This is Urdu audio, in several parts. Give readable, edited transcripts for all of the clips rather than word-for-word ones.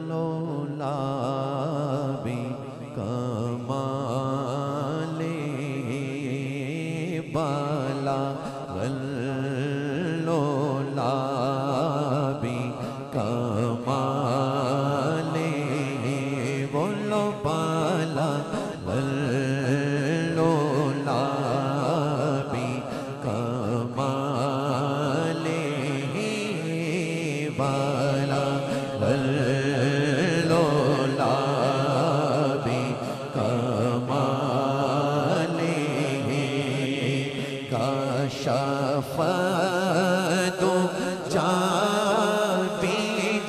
لولا بکمال بالا لولا بکمال بولو بالا لولا بکمال بالا لولا بکمال کشف دو جابی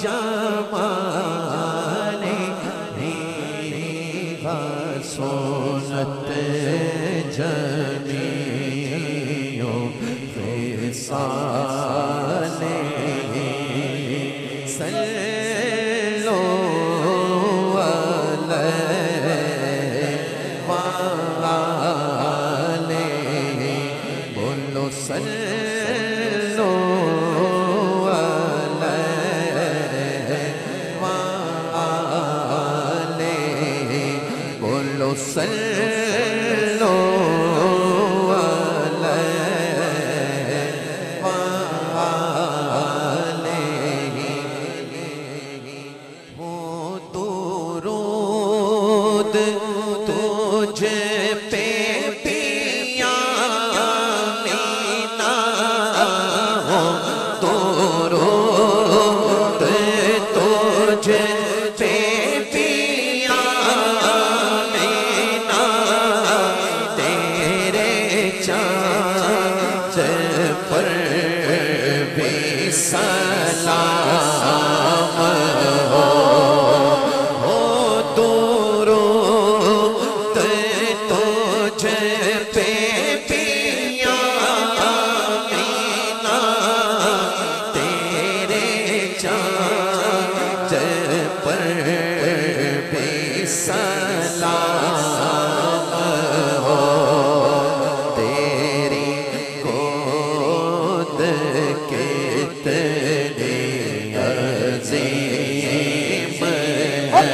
جمال سنت جمیعوں فسال صلو علیہ وآلہ بولو صلو علیہ وآلہ بولو صلو علیہ وآلہ وہ درود تجھ پہ پیا مینا ہو درود تجھ پہ پیا مینا تیرے چاند پر بھی سلام ہو درود تجھ پہ پیا مینا تیرے چاند پر بھی سلام ہو تیری گود کتنی عظیم ہے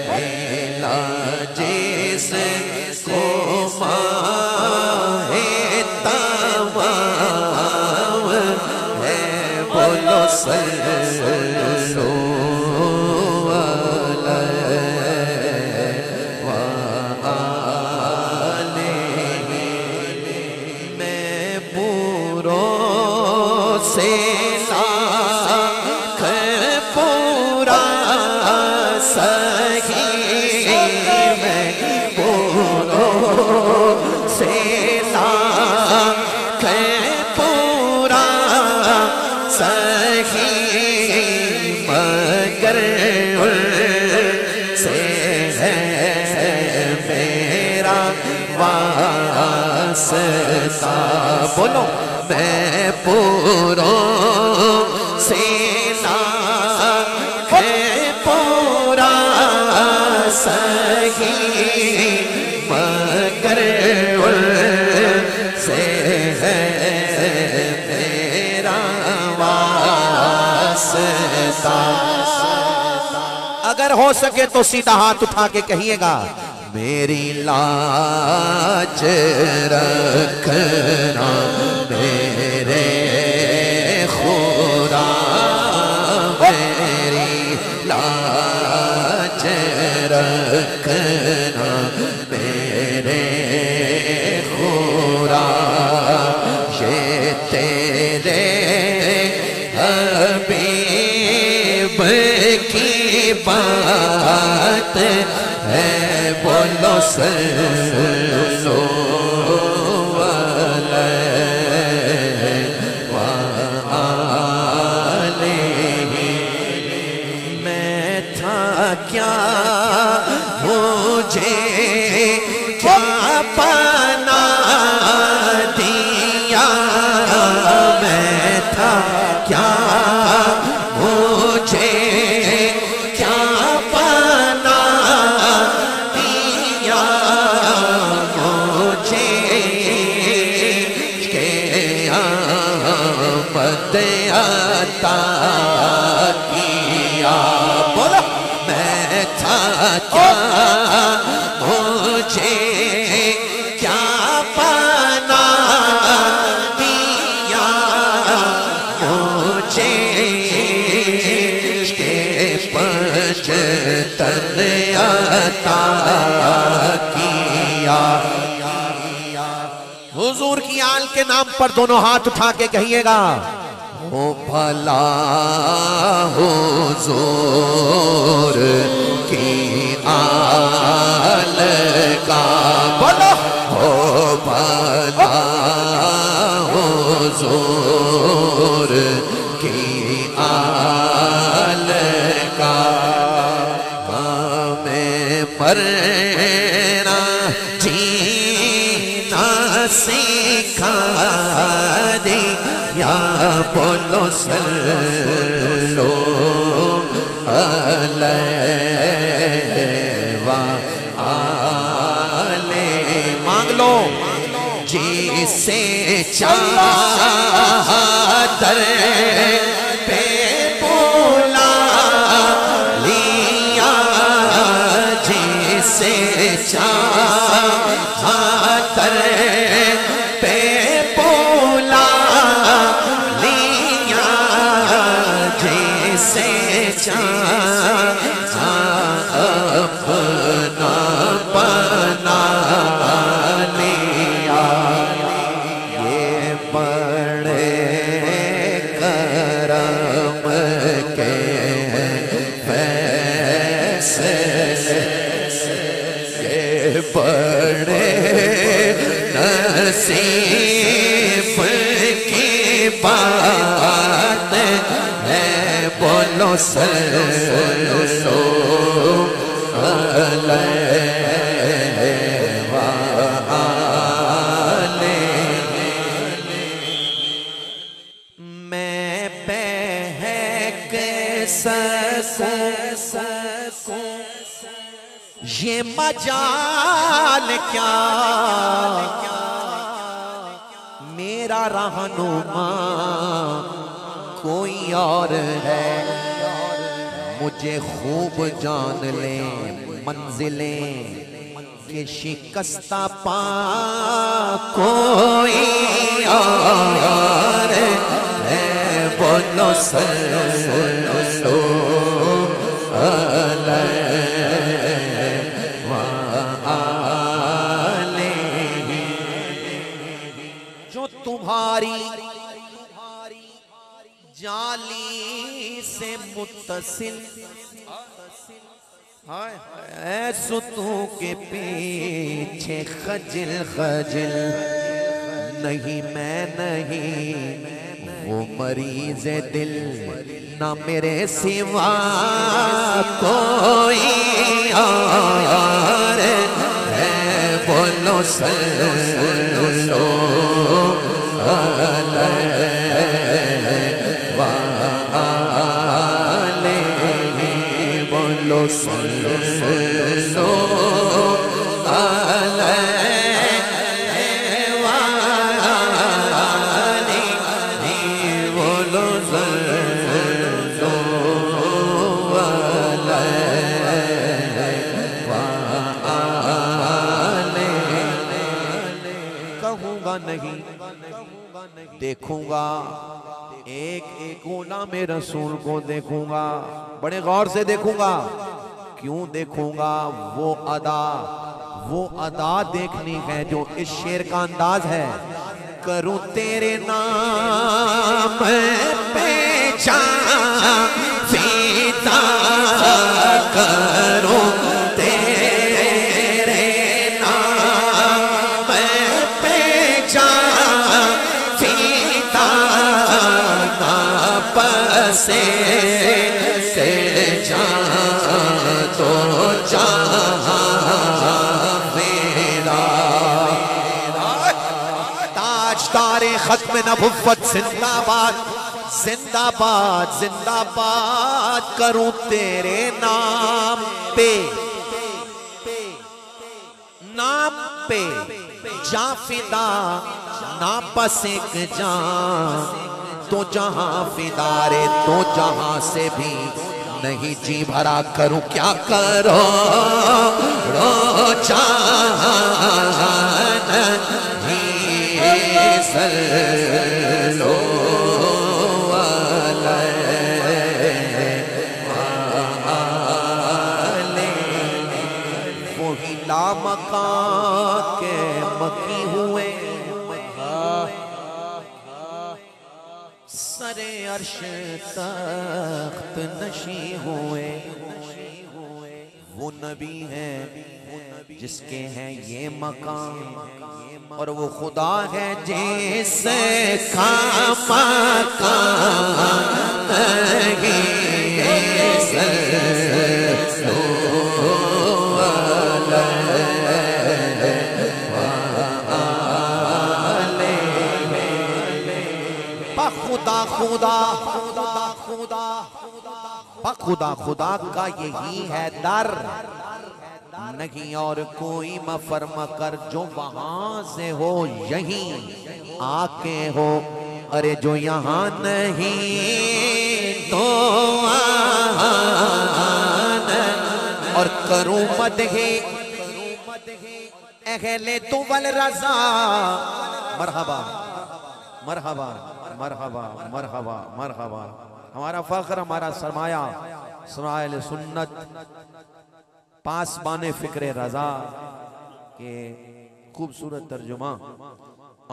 میلا جس کو ماہ تمام ہے بولو صلو علیہ وآلہ میں پوروں سے لاکھ پورا سہی میں پوروں سے لاکھ پورا سہی مگر ان سے ہے میرا واسطہ بولو میں پوروں سے لاکھ پورا سہی مگر ان سے ہے میرا واسطہ اگر ہو سکے تو سیدھا ہاتھ اٹھا کے کہیے گا میری لاج رکھنا میرے خدا میری لاج رکھنا میرے خدا یہ تیرے حبیب کی بات ہے بولو صلو علیہ وآلہ میں تھا کیا مجھے کیا پانا دیا میں تھا کیا مجھے کیا پانا دیا مجھے کہ آمد عطا کیا کیا مجھے کیا پانا دیا مجھے پنجتن عطا کیا. حضور کی آل کے نام پر دونوں ہاتھ اٹھا کے کہیے گا ہو بھلا حضور کی آل کا بولو ہو بھلا حضور کی آل کا. ہمیں مرنا جینا سکھا دیا بولو صلو علیہ وآلہ. مانگ لو جسے چادر پہ بولا لیا جسے چادر پہ بولا لیا جسے اپنا بنا لیا. یہ بڑے کرم کے فیصلے یہ بڑے نصیب کی بات ہے بولو صلو علیہ وآلہ. میں بہک سکوں یہ مجال کیا میرا رہنما کوئی اور ہے. مجھے خوب جان لیں منزلیں کہ شکستہ پا کوئی اور ہے بولو صلو علیہ وآلہ. جو تمہاری جالی سے متصل اے ستوں کے پیچھے خجل خجل نہیں میں نہیں وہ مریض دل نہ میرے سوا کوئی اور ہے بولو صلو علیہ وآلہ. بولو صلو علیہ وآلہ. بولو صلو علیہ وآلہ. کہوں گا نہیں دیکھوں گا ایک ایک غلام رسول کو دیکھوں گا بڑے غور سے دیکھوں گا. کیوں دیکھوں گا وہ ادا دیکھنی ہے جو اس شعر کا انداز ہے. کروں تیرے نام پہ جان فدا کروں تیرے نام پہ جان فدا پسے سے جان تو جہاں میرا. تاجدار ختم نبوت زندہ باد زندہ باد زندہ باد کروں تیرے نام پہ جا فدا نہ پس ایک جان تو جہاں فدارے تو جہاں سے بھی نہیں جی بھرا کروں کیا کرو رو چاند ہی سلو وہی لامکان کے مکی ہوئے سر عرش تخت نشی ہوئے وہ نبی ہے جس کے ہیں یہ مقام اور وہ خدا ہے جس کا مقام خدا خدا کا یہی ہے در نہیں اور کوئی مفر مکر جو وہاں سے ہو یہیں آ کے ہو ارے جو یہاں نہیں تو اور کروں مدح اہل طول رضا مرحبا مرحبا مرحبا مرحبا مرحبا ہمارا فخر ہمارا سرمایہ سرمایہ سنت پاسبان فکر رضا کے خوبصورت ترجمہ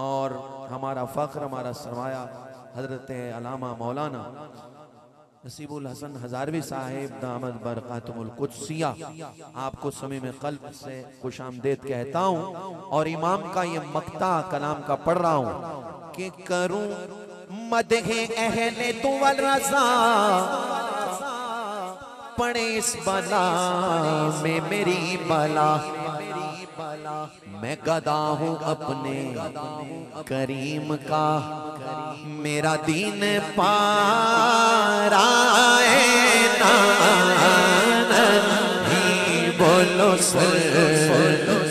اور ہمارا فخر ہمارا سرمایہ حضرت علامہ مولانا نصیب الحسن ہزاروی صاحب دامت برکاتہم القدسیہ آپ کو صمیم قلب سے خوش آمدید کہتا ہوں اور امام کا یہ مقطع کلام کا پڑھ رہا ہوں کہ کروں مدح اہل طول رضا پڑے اس بلا میں میری بلا میں گدا ہوں اپنے کریم کا میرا دین پارا بولو سلو